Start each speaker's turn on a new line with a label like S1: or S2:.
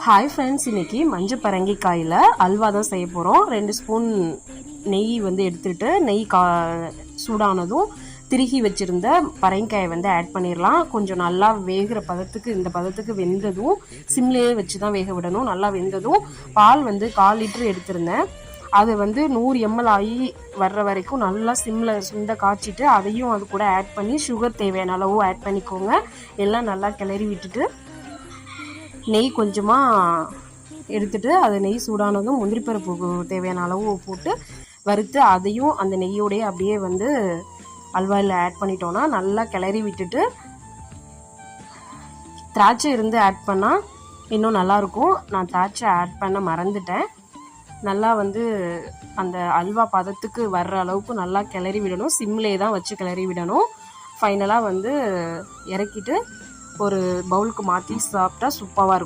S1: Hi friends, இன்றைக்கி மஞ்சள் பரங்கிக்காயில் அல்வா தான் செய்ய போகிறோம். 2 ஸ்பூன் நெய் எடுத்துகிட்டு நெய் சூடானதும் திருகி வச்சுருந்த பரங்கிக்காயை ஆட் பண்ணிடலாம். கொஞ்சம் நல்லா வேகிற பதத்துக்கு, இந்த பதத்துக்கு வெந்ததும் சிம்லேயே வச்சு தான் வேக விடணும். நல்லா வெந்ததும் பால் 1/4 லிட்டர் எடுத்திருந்தேன். அது 100 ml ஆகி வர்ற வரைக்கும் நல்லா சுண்ட காய்ச்சிட்டு அதையும் அது கூட ஆட் பண்ணி சுகர் தேவையான அளவு ஆட் பண்ணிக்கோங்க. எல்லாம் நல்லா கிளறி விட்டுட்டு நெய் கொஞ்சமாக எடுத்துகிட்டு அது நெய் சூடானதும் முந்திரி பருப்பு தேவையான அளவு போட்டு வறுத்து அதையும் அந்த நெய்யோடையே அப்படியே அல்வாவில் ஆட் பண்ணிட்டோன்னா நல்லா கிளறி விட்டுட்டு திராட்சை ஆட் பண்ணால் இன்னும் நல்லாயிருக்கும். நான் திராட்சை ஆட் பண்ண மறந்துட்டேன். நல்லா அந்த அல்வா பதத்துக்கு வர்ற அளவுக்கு நல்லா கிளறி விடணும். சிம்லேயே தான் வச்சு கிளறி விடணும். ஃபைனலாக இறக்கிட்டு ஒரு பவுலுக்கு மாற்றி சாப்பிட்டா சூப்பராக இருக்கும்.